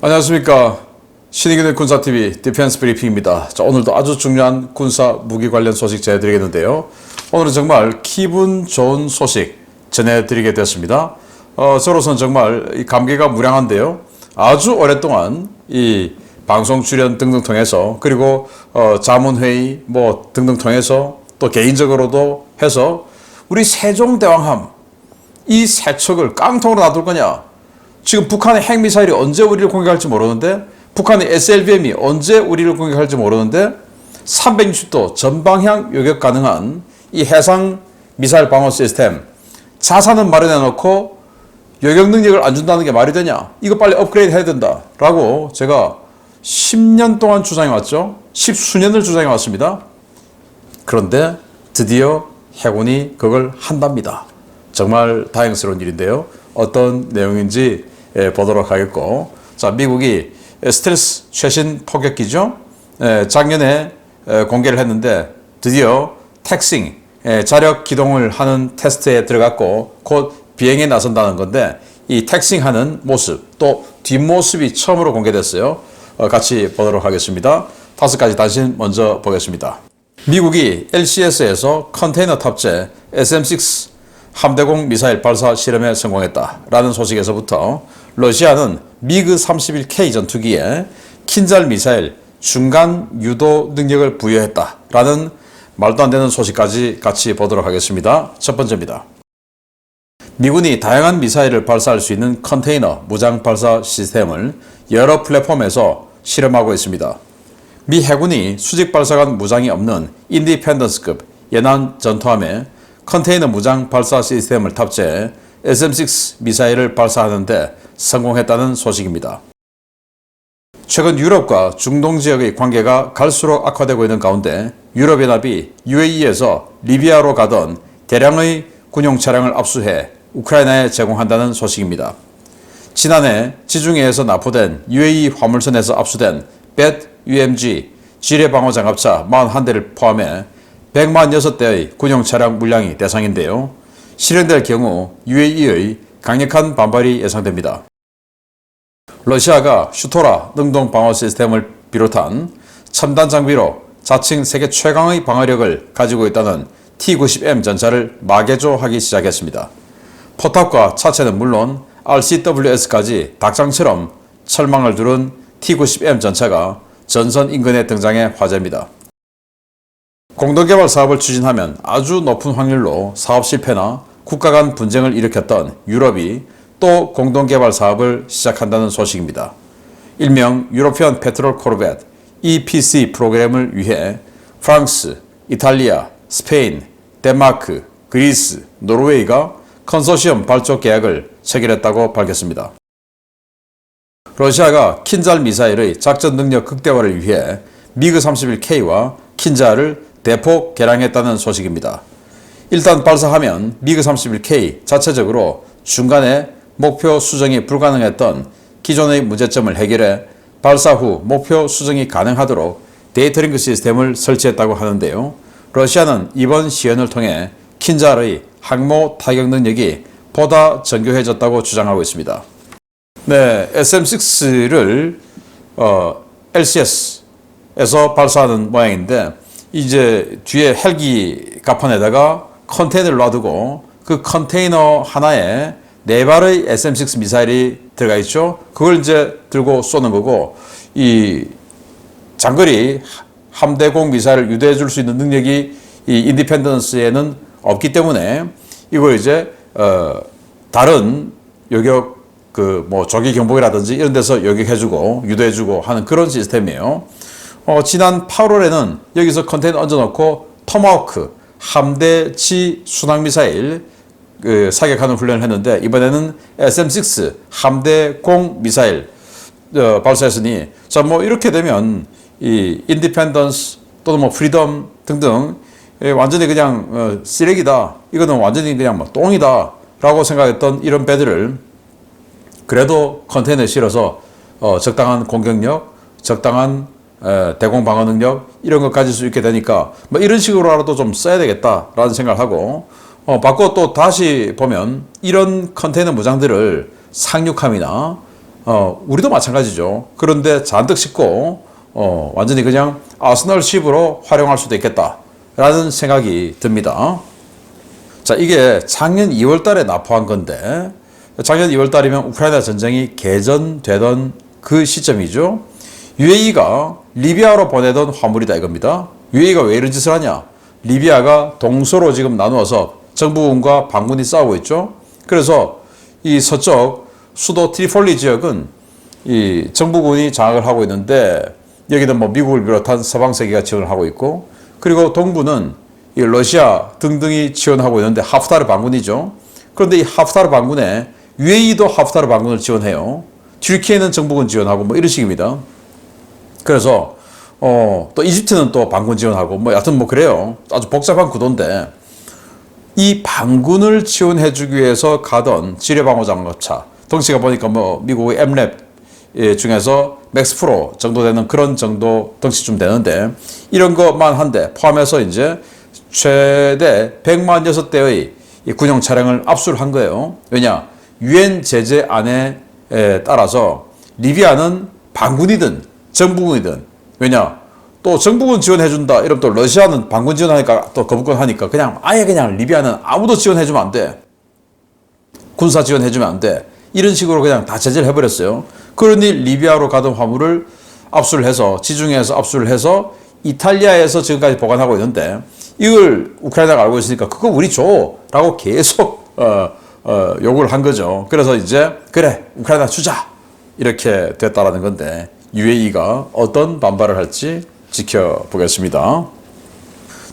안녕하십니까. 신의균의 군사TV 디펜스 브리핑입니다. 자, 오늘도 아주 중요한 군사 무기 관련 소식 전해드리겠는데요. 오늘은 정말 기분 좋은 소식 전해드리게 되었습니다. 저로서는 정말 이 감개가 무량한데요. 아주 오랫동안 이 방송 출연 등등 통해서 그리고 자문회의 뭐 등등 통해서 또 개인적으로도 해서 우리 세종대왕함 이 세 척을 깡통으로 놔둘 거냐, 지금 북한의 핵미사일이 언제 우리를 공격할지 모르는데, 북한의 SLBM이 언제 우리를 공격할지 모르는데 360도 전방향 요격 가능한 이 해상 미사일 방어 시스템 자산은 마련해놓고 요격 능력을 안 준다는 게 말이 되냐, 이거 빨리 업그레이드 해야 된다 라고 제가 10년 동안 주장해왔죠. 10수년을 주장해왔습니다. 그런데 드디어 해군이 그걸 한답니다. 정말 다행스러운 일인데요. 어떤 내용인지 보도록 하겠고, 자, 미국이 스텔스 최신 포격기죠. 작년에 공개를 했는데 드디어 택싱, 자력 기동을 하는 테스트에 들어갔고 곧 비행에 나선다는 건데, 이 택싱하는 모습 또 뒷모습이 처음으로 공개됐어요. 같이 보도록 하겠습니다. 5가지 단신 먼저 보겠습니다. 미국이 LCS에서 컨테이너 탑재 SM-6 함대공 미사일 발사 실험에 성공했다라는 소식에서부터 러시아는 미그 31K 전투기에 킨잘 미사일 중간 유도 능력을 부여했다라는 말도 안 되는 소식까지 같이 보도록 하겠습니다. 첫 번째입니다. 미군이 다양한 미사일을 발사할 수 있는 컨테이너 무장 발사 시스템을 여러 플랫폼에서 실험하고 있습니다. 미 해군이 수직 발사관 무장이 없는 인디펜던스급 연안 전투함에 컨테이너 무장 발사 시스템을 탑재해 SM-6 미사일을 발사하는데 성공했다는 소식입니다. 최근 유럽과 중동 지역의 관계가 갈수록 악화되고 있는 가운데 유럽연합이 UAE에서 리비아로 가던 대량의 군용 차량을 압수해 우크라이나에 제공한다는 소식입니다. 지난해 지중해에서 납포된 UAE 화물선에서 압수된 벳 UMG 지뢰방어 장갑차 41대를 포함해 106대의 군용 차량 물량이 대상인데요. 실행될 경우 UAE의 강력한 반발이 예상됩니다. 러시아가 슈토라 능동 방어 시스템을 비롯한 첨단 장비로 자칭 세계 최강의 방어력을 가지고 있다는 T-90M 전차를 마개조하기 시작했습니다. 포탑과 차체는 물론 RCWS까지 닭장처럼 철망을 두른 T-90M 전차가 전선 인근에 등장해 화제입니다. 공동개발 사업을 추진하면 아주 높은 확률로 사업 실패나 국가 간 분쟁을 일으켰던 유럽이 또 공동개발 사업을 시작한다는 소식입니다. 일명 유로피언 페트롤 코르벳 EPC 프로그램을 위해 프랑스, 이탈리아, 스페인, 덴마크, 그리스, 노르웨이가 컨소시엄 발족 계약을 체결했다고 밝혔습니다. 러시아가 킨잘 미사일의 작전 능력 극대화를 위해 미그 31K와 킨잘을 대폭 개량했다는 소식입니다. 일단 발사하면 미그 31K 자체적으로 중간에 목표 수정이 불가능했던 기존의 문제점을 해결해 발사 후 목표 수정이 가능하도록 데이터링크 시스템을 설치했다고 하는데요. 러시아는 이번 시연을 통해 킨잘의 항모 타격 능력이 보다 정교해졌다고 주장하고 있습니다. 네, SM-6를 LCS에서 발사하는 모양인데, 이제 뒤에 헬기 갑판에다가 컨테이너를 놔두고 그 컨테이너 하나에 4발의 SM-6 미사일이 들어가 있죠. 그걸 이제 들고 쏘는 거고, 이 장거리 함대공 미사일을 유도해 줄 수 있는 능력이 이 인디펜던스에는 없기 때문에 이걸 이제 다른 요격 뭐 조기 경보기라든지 이런 데서 요격해주고 유도해주고 하는 그런 시스템이에요. 지난 8월에는 여기서 컨테이너 얹어놓고 토마호크 함대치 순항미사일 사격하는 훈련을 했는데, 이번에는 SM-6 함대공 미사일 발사했으니, 자, 뭐 이렇게 되면 이 인디펜던스 또는 뭐 프리덤 등등 완전히 그냥 쓰레기다, 이거는 완전히 그냥 뭐 똥이다 라고 생각했던 이런 배들을 그래도 컨테이너에 실어서 적당한 공격력, 적당한 대공 방어 능력 이런 거 가질 수 있게 되니까 뭐 이런 식으로라도 좀 써야 되겠다라는 생각을 하고, 바꿔 또 다시 보면 이런 컨테이너 무장들을 상륙함이나 우리도 마찬가지죠. 그런데 잔뜩 싣고 완전히 그냥 아스널십으로 활용할 수도 있겠다라는 생각이 듭니다. 자, 이게 작년 2월 달에 납포한 건데 작년 2월 달이면 우크라이나 전쟁이 개전되던 그 시점이죠. UAE가 리비아로 보내던 화물이다 이겁니다. UAE가 왜 이런 짓을 하냐? 리비아가 동서로 지금 나누어서 정부군과 반군이 싸우고 있죠. 그래서 이 서쪽 수도 트리폴리 지역은 이 정부군이 장악을 하고 있는데 여기는 뭐 미국을 비롯한 서방 세계가 지원을 하고 있고, 그리고 동부는 이 러시아 등등이 지원하고 있는데 하프타르 반군이죠. 그런데 이 하프타르 반군에 UAE도 하프타르 반군을 지원해요. 튀르키예는 정부군 지원하고 뭐 이런 식입니다. 그래서 또 이집트는 또 반군 지원하고 뭐 여하튼 뭐 그래요. 아주 복잡한 구도인데 이 반군을 지원해주기 위해서 가던 지뢰방어장갑차 덩치가 보니까 뭐 미국의 엠랩 중에서 맥스 프로 정도 되는 그런 정도 덩치쯤 되는데 이런 것만 한데 포함해서 이제 최대 146대의 군용 차량을 압수를 한 거예요. 왜냐? 유엔 제재안에 따라서 리비아는 반군이든 정부군이든, 왜냐? 또 정부군 지원해준다 이러면 또 러시아는 반군 지원하니까 또 거부권 하니까 그냥 아예 그냥 리비아는 아무도 지원해주면 안 돼. 군사 지원해주면 안 돼. 이런 식으로 그냥 다 제재를 해버렸어요. 그러니 리비아로 가던 화물을 압수를 해서 지중해에서 압수를 해서 이탈리아에서 지금까지 보관하고 있는데 이걸 우크라이나가 알고 있으니까 그거 우리 줘 라고 계속 요구를 한 거죠. 그래서 이제 그래 우크라이나 주자 이렇게 됐다라는 건데 UAE가 어떤 반발을 할지 지켜보겠습니다.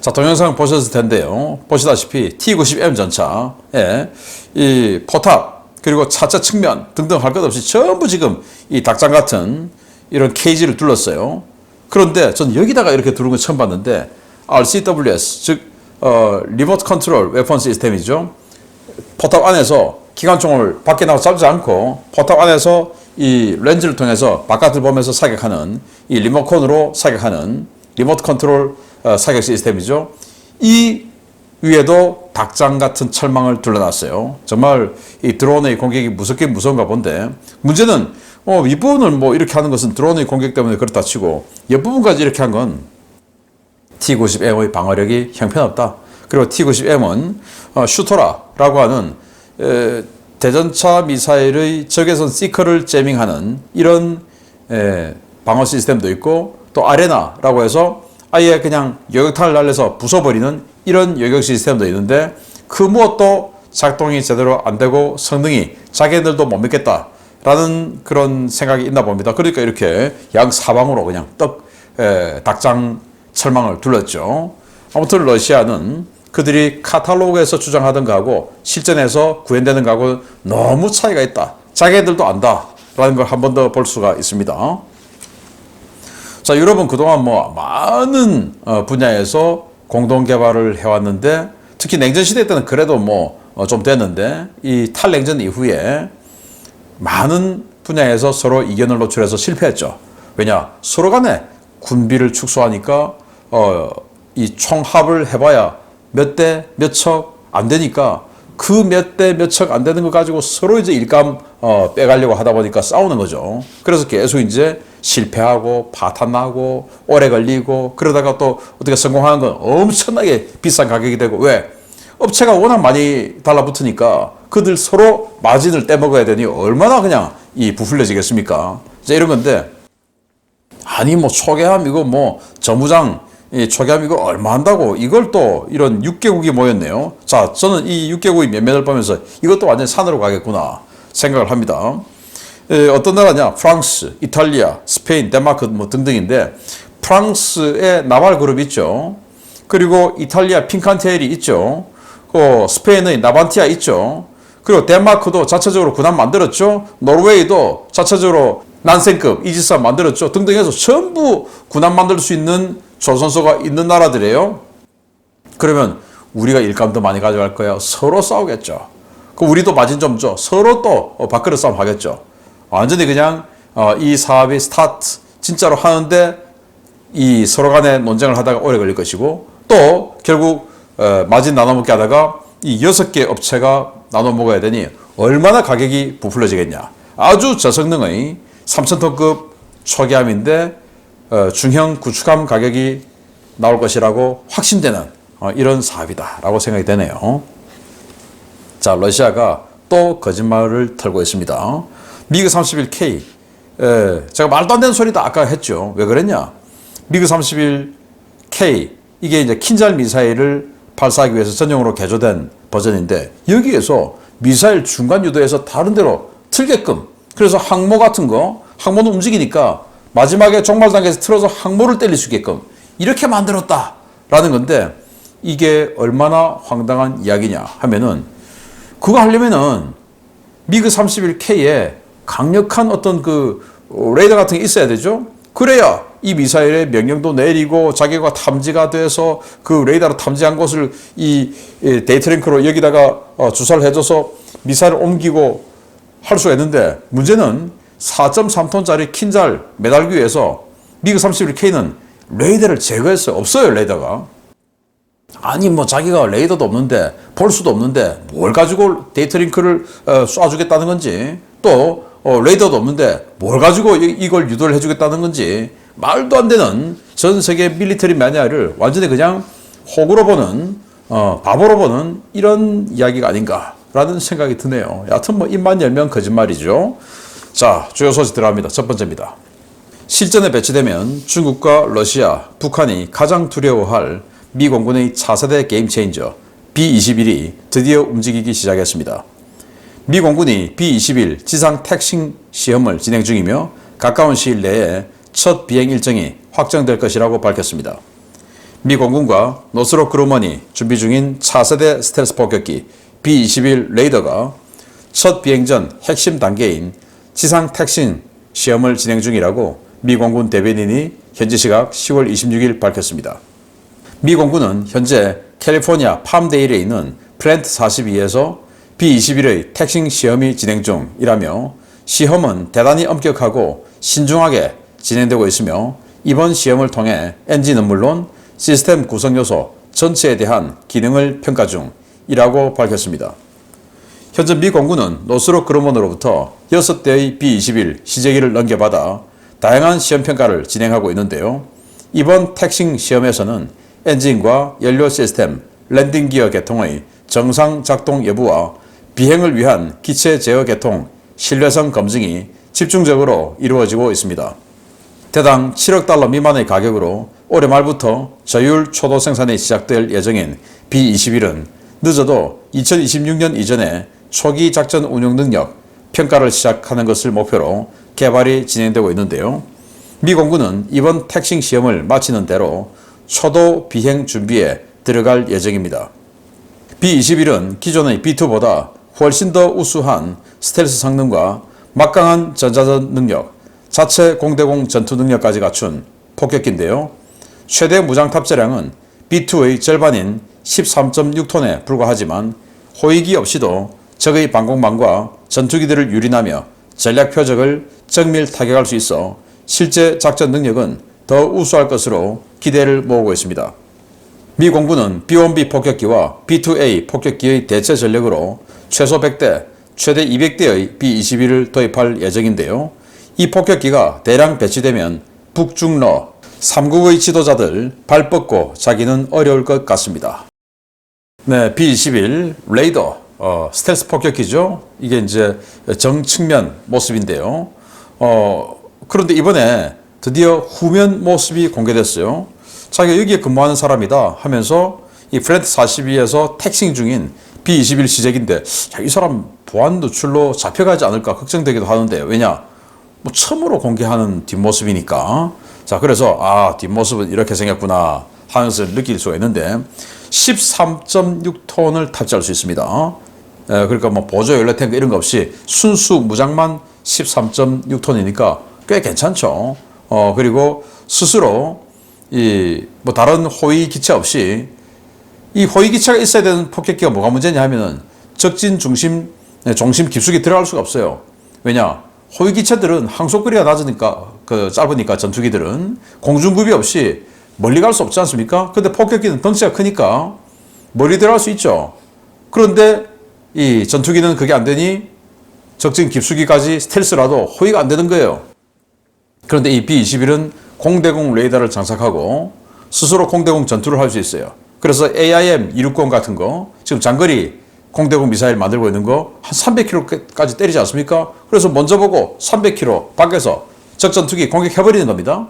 자, 동영상 보셨을 텐데요. 보시다시피 T-90M 전차에 이 포탑 그리고 차체 측면 등등 할 것 없이 전부 지금 이 닭장 같은 이런 케이지를 둘렀어요. 그런데 전 여기다가 이렇게 두른 건 처음 봤는데 RCWS 즉 리모트 컨트롤 웨폰 시스템이죠. 포탑 안에서 기관총을 밖에 나가 쏴지 않고 포탑 안에서 이 렌즈를 통해서 바깥을 보면서 사격하는 이 리모컨으로 사격하는 리모트 컨트롤 사격 시스템이죠. 이 위에도 닭장 같은 철망을 둘러놨어요. 정말 이 드론의 공격이 무섭긴 무서운가 본데 문제는 윗부분을 뭐 이렇게 하는 것은 드론의 공격 때문에 그렇다 치고 옆부분까지 이렇게 한 건 T-90M의 방어력이 형편없다. 그리고 T-90M은 슈토라라고 하는 대전차 미사일의 적외선 시커를 제밍하는 이런 방어 시스템도 있고 또 아레나라고 해서 아예 그냥 요격탄을 날려서 부숴버리는 이런 요격 시스템도 있는데 그 무엇도 작동이 제대로 안 되고 성능이 자기들도 못 믿겠다라는 그런 생각이 있나 봅니다. 그러니까 이렇게 양사방으로 그냥 닭장 철망을 둘렀죠. 아무튼 러시아는 그들이 카탈로그에서 주장하던 거하고 실전에서 구현되는 거하고 너무 차이가 있다. 자기들도 안다라는 걸 한 번 더 볼 수가 있습니다. 자, 유럽은 그동안 뭐 많은 분야에서 공동 개발을 해왔는데 특히 냉전 시대 때는 그래도 뭐 좀 됐는데 이 탈냉전 이후에 많은 분야에서 서로 이견을 노출해서 실패했죠. 왜냐? 서로 간에 군비를 축소하니까 이 총합을 해봐야 몇 대 몇 척 안 되니까 그 몇 대 몇 척 안 되는 거 가지고 서로 이제 일감 빼가려고 하다 보니까 싸우는 거죠. 그래서 계속 이제 실패하고 파탄나고 오래 걸리고 그러다가 또 어떻게 성공하는 건 엄청나게 비싼 가격이 되고 왜? 업체가 워낙 많이 달라붙으니까 그들 서로 마진을 떼먹어야 되니 얼마나 그냥 이 부풀려지겠습니까? 이제 이런 건데 아니 뭐 초계함 이거 뭐 저무장 이 초계함 이거 얼마 한다고 이걸 또 이런 6개국이 모였네요. 자, 저는 이 6개국이 몇몇을 보면서 이것도 완전히 산으로 가겠구나 생각을 합니다. 어떤 나라냐? 프랑스, 이탈리아, 스페인, 덴마크 뭐 등등인데 프랑스의 나발 그룹 있죠. 그리고 이탈리아 핑칸테일이 있죠. 스페인의 나반티아 있죠. 그리고 덴마크도 자체적으로 군함 만들었죠. 노르웨이도 자체적으로 난센급 이지스함 만들었죠. 등등 해서 전부 군함 만들 수 있는 조선소가 있는 나라들이에요. 그러면 우리가 일감도 많이 가져갈 거야. 서로 싸우겠죠. 우리도 마진 좀 줘. 서로 또 밥그릇 싸움 하겠죠. 완전히 그냥 이 사업이 스타트 진짜로 하는데 이 서로 간에 논쟁을 하다가 오래 걸릴 것이고 또 결국 마진 나눠먹게 하다가 이 6개 업체가 나눠 먹어야 되니 얼마나 가격이 부풀려지겠냐. 아주 저성능의 3000톤급 초기함인데 중형 구축함 가격이 나올 것이라고 확신되는 이런 사업이다라고 생각이 되네요. 자, 러시아가 또 거짓말을 털고 있습니다. 미그 31K, 제가 말도 안 되는 소리도 아까 했죠. 왜 그랬냐? 미그 31K, 이게 이제 킨잘 미사일을 발사하기 위해서 전용으로 개조된 버전인데, 여기에서 미사일 중간 유도에서 다른 데로 틀게끔, 그래서 항모 같은 거, 항모는 움직이니까 마지막에 종말 단계에서 틀어서 항모를 때릴 수 있게끔 이렇게 만들었다라는 건데, 이게 얼마나 황당한 이야기냐 하면은, 그거 하려면은 미그 31K에 강력한 어떤 그 레이더 같은 게 있어야 되죠. 그래야 이 미사일의 명령도 내리고 자기가 탐지가 돼서 그 레이더로 탐지한 곳을 이 데이터 링크로 여기다가 주사를 해줘서 미사일을 옮기고 할 수가 있는데, 문제는 4.3톤짜리 킨잘 매달기 위해서 미그 31K는 레이더를 제거했어요. 없어요, 레이더가. 아니 뭐 자기가 레이더도 없는데 볼 수도 없는데 뭘 가지고 데이터 링크를 쏴주겠다는 건지, 또 레이더도 없는데 뭘 가지고 이걸 유도를 해주겠다는 건지, 말도 안 되는 전 세계 밀리터리 매니아를 완전히 그냥 호구로 보는 바보로 보는 이런 이야기가 아닌가라는 생각이 드네요. 여하튼 뭐 입만 열면 거짓말이죠. 자, 주요 소식 들어갑니다. 첫 번째입니다. 실전에 배치되면 중국과 러시아, 북한이 가장 두려워할 미 공군의 차세대 게임 체인저 B-21이 드디어 움직이기 시작했습니다. 미 공군이 B-21 지상 택싱 시험을 진행 중이며 가까운 시일 내에 첫 비행 일정이 확정될 것이라고 밝혔습니다. 미 공군과 노스록 그루먼이 준비 중인 차세대 스텔스 폭격기 B-21 레이더가 첫 비행 전 핵심 단계인 지상 택싱 시험을 진행 중이라고 미 공군 대변인이 현지 시각 10월 26일 밝혔습니다. 미 공군은 현재 캘리포니아 팜데일에 있는 플랜트 42에서 B-21의 택싱 시험이 진행 중이라며, 시험은 대단히 엄격하고 신중하게 진행되고 있으며 이번 시험을 통해 엔진은 물론 시스템 구성 요소 전체에 대한 기능을 평가 중이라고 밝혔습니다. 현재 미 공군은 노스록 그루먼으로부터 6대의 B-21 시제기를 넘겨받아 다양한 시험 평가를 진행하고 있는데요. 이번 택싱 시험에서는 엔진과 연료 시스템, 랜딩 기어 계통의 정상 작동 여부와 비행을 위한 기체 제어 계통, 신뢰성 검증이 집중적으로 이루어지고 있습니다. 대당 7억 달러 미만의 가격으로 올해 말부터 저율 초도 생산이 시작될 예정인 B-21은 늦어도 2026년 이전에 초기 작전 운용 능력 평가를 시작하는 것을 목표로 개발이 진행되고 있는데요. 미 공군은 이번 택싱 시험을 마치는 대로 초도 비행 준비에 들어갈 예정입니다. B-21은 기존의 B-2보다 훨씬 더 우수한 스텔스 성능과 막강한 전자전 능력, 자체 공대공 전투 능력까지 갖춘 폭격기인데요. 최대 무장 탑재량은 B-2의 절반인 13.6톤에 불과하지만 호위기 없이도 적의 방공망과 전투기들을 유린하며 전략 표적을 정밀 타격할 수 있어 실제 작전 능력은 더 우수할 것으로 기대를 모으고 있습니다. 미 공군은 B-1B 폭격기와 B-2A 폭격기의 대체 전력으로 최소 100대, 최대 200대의 B-21을 도입할 예정인데요. 이 폭격기가 대량 배치되면 북중러 3국의 지도자들 발 뻗고 자기는 어려울 것 같습니다. 네, B-21 레이더, 스텔스 폭격기죠. 이게 이제 정측면 모습인데요. 그런데 이번에 드디어 후면 모습이 공개됐어요. 자기가 여기에 근무하는 사람이다 하면서 이 플랜트 42에서 택싱 중인 B-21 시제기인데, 이 사람 보안 노출로 잡혀가지 않을까 걱정되기도 하는데, 왜냐? 뭐 처음으로 공개하는 뒷모습이니까. 자, 그래서 뒷모습은 이렇게 생겼구나 하면서 느낄 수가 있는데, 13.6톤을 탑재할 수 있습니다. 그러니까 뭐 보조 연료 탱크 이런 거 없이 순수 무장만 13.6톤이니까 꽤 괜찮죠. 그리고 스스로 뭐 다른 호위 기체 없이, 이 호위 기체가 있어야 되는 폭격기가 뭐가 문제냐 하면은 적진 중심 깊숙이 들어갈 수가 없어요. 왜냐? 호위 기체들은 항속거리가 낮으니까, 짧으니까 전투기들은 공중급이 없이 멀리 갈 수 없지 않습니까? 근데 폭격기는 덩치가 크니까 멀리 들어갈 수 있죠. 그런데 이 전투기는 그게 안 되니 적진 깊숙이까지 스텔스라도 호위가 안 되는 거예요. 그런데 이 B-21은 공대공 레이더를 장착하고 스스로 공대공 전투를 할 수 있어요. 그래서 AIM-260 같은 거, 지금 장거리 공대공 미사일 만들고 있는 거 한 300km까지 때리지 않습니까? 그래서 먼저 보고 300km 밖에서 적전투기 공격해버리는 겁니다.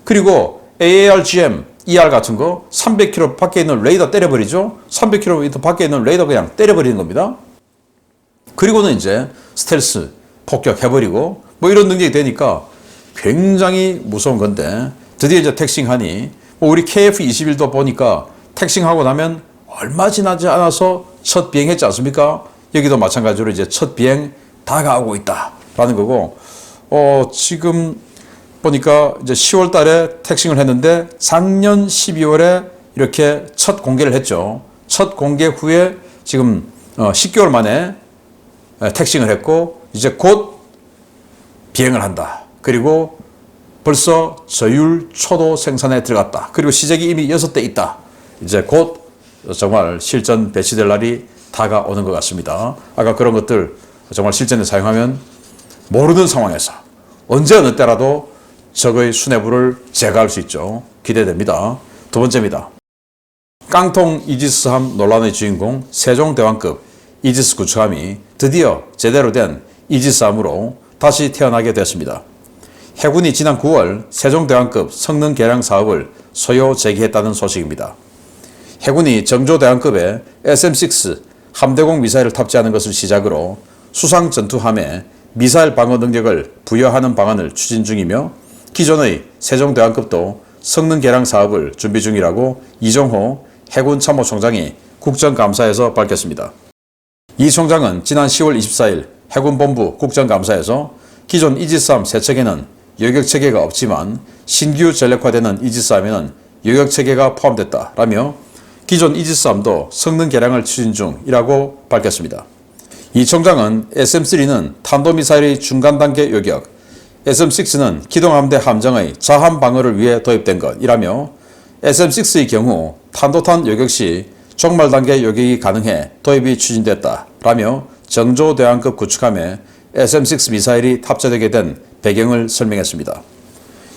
그리고 AARGM, ER 같은 거 300km 밖에 있는 레이더 때려버리죠. 300km 밖에 있는 레이더 그냥 때려버리는 겁니다. 그리고는 이제 스텔스 폭격해버리고 뭐 이런 능력이 되니까 굉장히 무서운 건데, 드디어 이제 택싱하니 뭐 우리 KF-21도 보니까 택싱하고 나면 얼마 지나지 않아서 첫 비행했지 않습니까? 여기도 마찬가지로 이제 첫 비행 다가오고 있다라는 거고, 지금 보니까 이제 10월 달에 택싱을 했는데 작년 12월에 이렇게 첫 공개를 했죠. 첫 공개 후에 지금 10개월 만에 택싱을 했고 이제 곧 비행을 한다. 그리고 벌써 저율 초도 생산에 들어갔다. 그리고 시제기 이미 6대 있다. 이제 곧 정말 실전 배치될 날이 다가오는 것 같습니다. 아까 그런 것들 정말 실전에 사용하면 모르는 상황에서 언제 어느 때라도 적의 수뇌부를 제거할 수 있죠. 기대됩니다. 두 번째입니다. 깡통 이지스함 논란의 주인공 세종대왕급 이지스 구축함이 드디어 제대로 된 이지스함으로 다시 태어나게 됐습니다. 해군이 지난 9월 세종대왕급 성능 개량 사업을 소요 제기했다는 소식입니다. 해군이 정조대왕급의 SM-6 함대공 미사일을 탑재하는 것을 시작으로 수상 전투함에 미사일 방어 능력을 부여하는 방안을 추진 중이며 기존의 세종대왕급도 성능 개량 사업을 준비 중이라고 이종호 해군참모총장이 국정감사에서 밝혔습니다. 이 총장은 지난 10월 24일 해군본부 국정감사에서 기존 이지스함 3척에는 요격체계가 없지만 신규 전력화되는 이지스함에는 요격체계가 포함됐다라며 기존 이지스함도 성능 개량을 추진 중이라고 밝혔습니다. 이 총장은 SM-3는 탄도미사일의 중간 단계 요격, SM-6는 기동함대 함정의 자함 방어를 위해 도입된 것이라며 SM-6의 경우 탄도탄 요격 시 종말 단계 요격이 가능해 도입이 추진됐다라며 정조대왕급 구축함에 SM-6 미사일이 탑재되게 된 배경을 설명했습니다.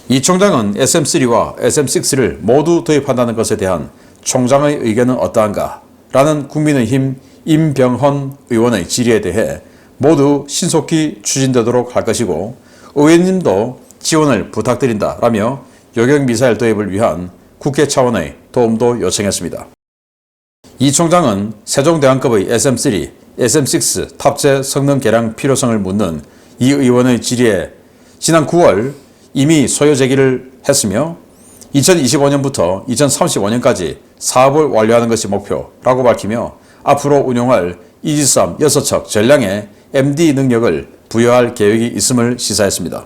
이 총장은 SM-3와 SM-6를 모두 도입한다는 것에 대한 총장의 의견은 어떠한가? 라는 국민의힘 임병헌 의원의 질의에 대해 모두 신속히 추진되도록 할 것이고 의원님도 지원을 부탁드린다라며 요격미사일 도입을 위한 국회 차원의 도움도 요청했습니다. 이 총장은 세종대왕급의 SM-3, SM-6 탑재 성능 개량 필요성을 묻는 이 의원의 질의에 지난 9월 이미 소요 제기를 했으며 2025년부터 2035년까지 사업을 완료하는 것이 목표라고 밝히며 앞으로 운용할 이지스함 6척 전량의 MD 능력을 부여할 계획이 있음을 시사했습니다.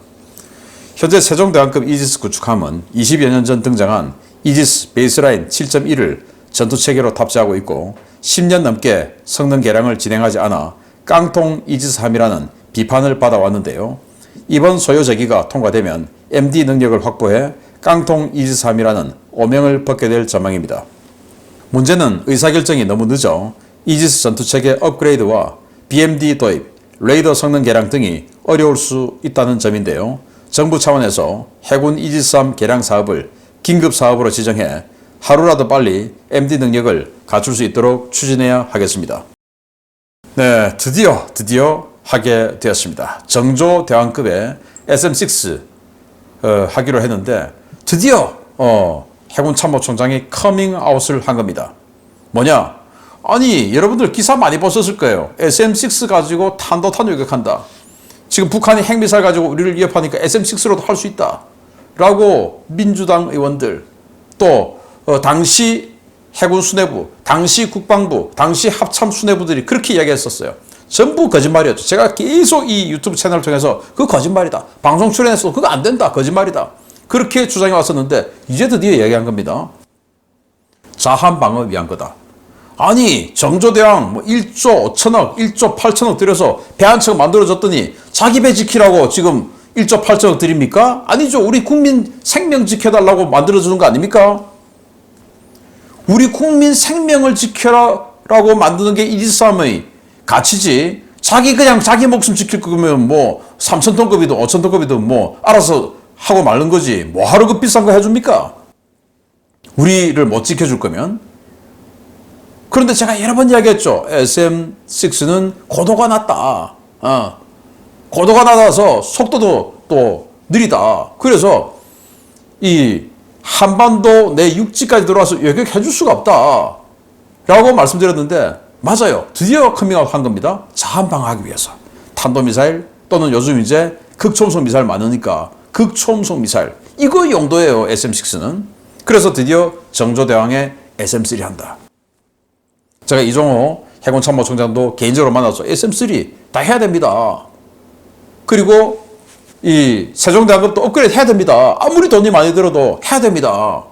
현재 세종대왕급 이지스 구축함은 20여 년 전 등장한 이지스 베이스라인 7.1을 전투체계로 탑재하고 있고 10년 넘게 성능 개량을 진행하지 않아 깡통 이지스함이라는 비판을 받아왔는데요. 이번 소요 제기가 통과되면 MD 능력을 확보해 깡통 이지스함이라는 오명을 벗게 될 전망입니다. 문제는 의사결정이 너무 늦어 이지스 전투체계 업그레이드와 BMD 도입, 레이더 성능 개량 등이 어려울 수 있다는 점인데요. 정부 차원에서 해군 이지스함 개량 사업을 긴급 사업으로 지정해 하루라도 빨리 MD 능력을 갖출 수 있도록 추진해야 하겠습니다. 네, 드디어 하게 되었습니다. 정조대왕급의 SM-6 하기로 했는데 드디어 해군 참모총장이 커밍아웃을 한 겁니다. 뭐냐? 아니 여러분들 기사 많이 보셨을 거예요. SM-6 가지고 탄도탄 요격한다. 지금 북한이 핵미사일 가지고 우리를 위협하니까 SM-6로도 할 수 있다. 라고 민주당 의원들 또 당시 해군 수뇌부, 당시 국방부, 당시 합참 수뇌부들이 그렇게 이야기했었어요. 전부 거짓말이었죠. 제가 계속 이 유튜브 채널을 통해서 그거 거짓말이다. 방송 출연해서 그거 안 된다. 거짓말이다. 그렇게 주장해 왔었는데 이제 드디어 얘기한 겁니다. 자한 방어 위한 거다. 아니 정조대왕 뭐 1조 5천억, 1조 8천억 들여서 배 한 척 만들어줬더니 자기 배 지키라고 지금 1조 8천억 드립니까? 아니죠. 우리 국민 생명 지켜달라고 만들어주는 거 아닙니까? 우리 국민 생명을 지켜라라고 만드는 게 이지스함의 가치지 자기 그냥 자기 목숨 지킬 거면 뭐 3,000톤급이든 5,000톤급이든 뭐 알아서 하고 말는 거지. 뭐 하루 그 비싼 거 해줍니까? 우리를 못 지켜줄 거면. 그런데 제가 여러 번 이야기했죠. SM6는 고도가 낮다. 고도가 낮아서 속도도 또 느리다. 그래서 이 한반도 내 육지까지 들어와서 요격해 줄 수가 없다 라고 말씀드렸는데 맞아요. 드디어 커밍아웃 한 겁니다. 자한 방어하기 위해서. 탄도미사일 또는 요즘 이제 극초음속 미사일 많으니까 극초음속 미사일 이거 용도예요. SM6는. 그래서 드디어 정조대왕의 SM3 한다. 제가 이종호 해군참모총장도 개인적으로 만나서 SM3 다 해야 됩니다. 그리고 이 세종대왕급도 업그레이드 해야 됩니다. 아무리 돈이 많이 들어도 해야 됩니다.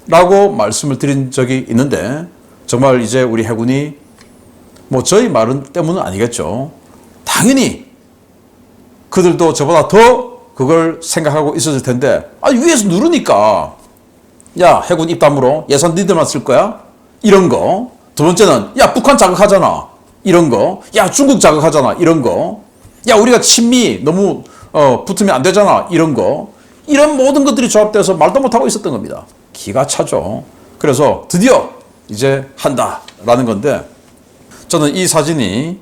라고 말씀을 드린 적이 있는데 정말 이제 우리 해군이 뭐 저희 말은 때문은 아니겠죠. 당연히 그들도 저보다 더 그걸 생각하고 있었을 텐데 위에서 누르니까 야 해군 입담으로 예산 니들만 쓸 거야? 이런 거. 두 번째는 야 북한 자극하잖아. 이런 거. 야 중국 자극하잖아. 이런 거. 야 우리가 친미 너무 붙으면 안 되잖아. 이런 거. 이런 모든 것들이 조합돼서 말도 못하고 있었던 겁니다. 기가 차죠. 그래서 드디어 이제 한다라는 건데 저는 이 사진이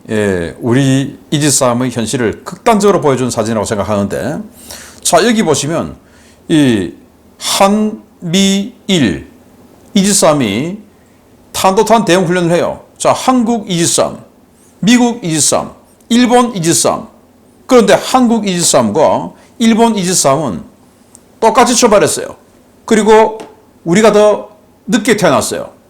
우리 이지스함의 현실을 극단적으로 보여준 사진이라고 생각하는데 자 여기 보시면 이 한미일 이지스함이 탄도탄 대응 훈련을 해요. 자 한국 이지스함, 미국 이지스함, 일본 이지스함. 그런데 한국 이지스함과 일본 이지스함은 똑같이 출발했어요. 그리고 우리가 더 늦게 태어났어요.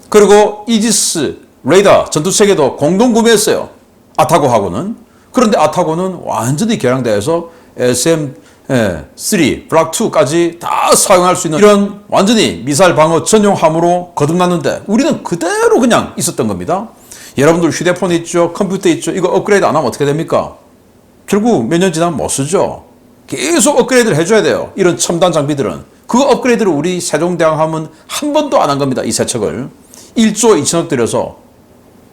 그리고 이지스 레이더 전투체계도 공동 구매했어요. 아타고하고는. 그런데 아타고는 완전히 개량돼서 SM3 블락 2까지 다 사용할 수 있는 이런 완전히 미사일 방어 전용 함으로 거듭났는데 우리는 그대로 그냥 있었던 겁니다. 여러분들 휴대폰 있죠, 컴퓨터 있죠. 이거 업그레이드 안 하면 어떻게 됩니까? 결국 몇 년 지나면 못 쓰죠. 계속 업그레이드를 해줘야 돼요. 이런 첨단 장비들은. 그 업그레이드를 우리 세종대왕함은 한 번도 안 한 겁니다. 이 세 척을. 1조 2천억 들여서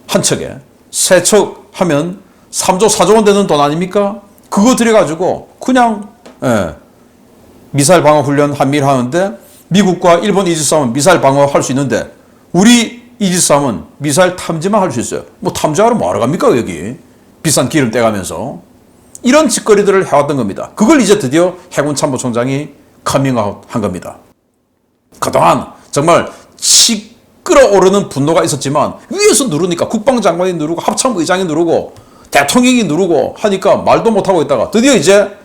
한 척에. 세 척 하면 3조 4조 원 되는 돈 아닙니까? 그거 들여가지고 그냥 미사일 방어 훈련 한미일 하는데 미국과 일본 이지스함은 미사일 방어 할 수 있는데 우리 이지스함은 미사일 탐지만 할 수 있어요. 뭐 탐지하러 뭐하러 갑니까 여기. 비싼 기름 떼가면서. 이런 짓거리들을 해왔던 겁니다. 그걸 이제 드디어 해군참모총장이 커밍아웃 한 겁니다. 그동안 정말 끓어오르는 분노가 있었지만 위에서 누르니까 국방장관이 누르고 합참의장이 누르고 대통령이 누르고 하니까 말도 못하고 있다가 드디어 이제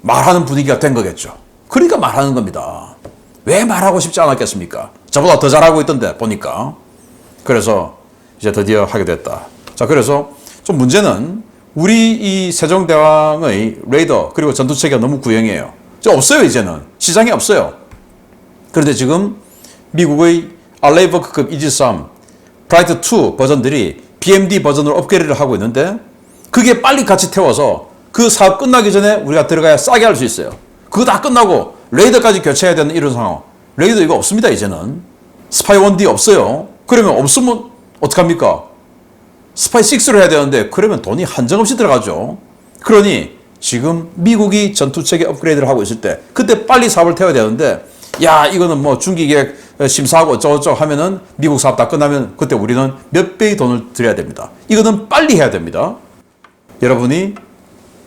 말하는 분위기가 된 거겠죠. 그러니까 말하는 겁니다. 왜 말하고 싶지 않았겠습니까? 저보다 더 잘하고 있던데 보니까. 그래서 이제 드디어 하게 됐다. 자, 그래서 좀 문제는 우리 이 세종대왕의 레이더 그리고 전투체계가 너무 구형이에요. 없어요 이제는. 시장에 없어요. 그런데 지금 미국의 알레이버크급 이지스함 브라이트 2 버전들이 BMD 버전으로 업그레이드를 하고 있는데 그게 빨리 같이 태워서 그 사업 끝나기 전에 우리가 들어가야 싸게 할 수 있어요. 그거 다 끝나고 레이더까지 교체해야 되는 이런 상황. 레이더 이거 없습니다 이제는. 스파이 1D 없어요. 그러면 없으면 어떡합니까? 스파이 6를 해야 되는데 그러면 돈이 한정없이 들어가죠. 그러니 지금 미국이 전투체계 업그레이드를 하고 있을 때 그때 빨리 사업을 태워야 되는데 야 이거는 뭐 중기계획 심사하고 어쩌고저쩌고 하면은 미국 사업 다 끝나면 그때 우리는 몇 배의 돈을 들여야 됩니다. 이거는 빨리 해야 됩니다. 여러분이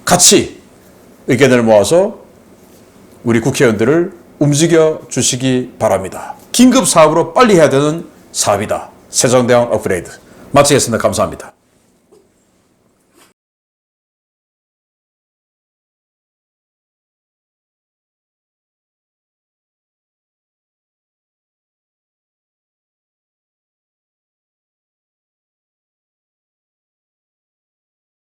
같이 의견을 모아서 우리 국회의원들을 움직여 주시기 바랍니다. 긴급 사업으로 빨리 해야 되는 사업이다. 세종대왕 업그레이드. 마치겠습니다. 감사합니다.